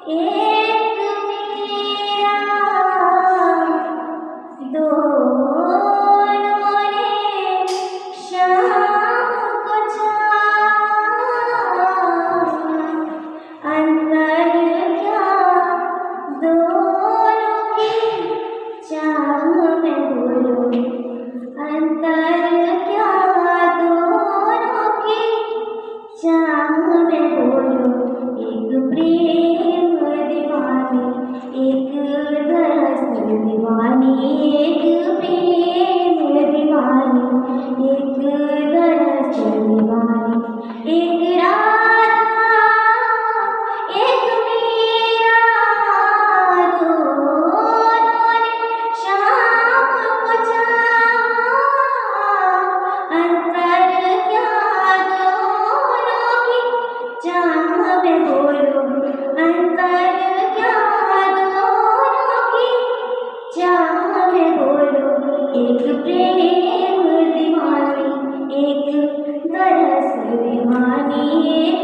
एक मेरा दोनों ने शाम को चाहा, अंतर क्या दोनों की चाह में बोलो, अंतर क्या दोनों की चाह में बोलो। एक प्रेम दीवानी, एक दरअसल दीवानी, एक प्रेम दीवानी, एक दरअसल दीवानी, एक राधा एक मीरा, दोनों ने शाम को चाहा, अंतर क्या दोनों की चाह में बोलो, अंतर क्या दोनों की चाह में बोलो। एक प्रेम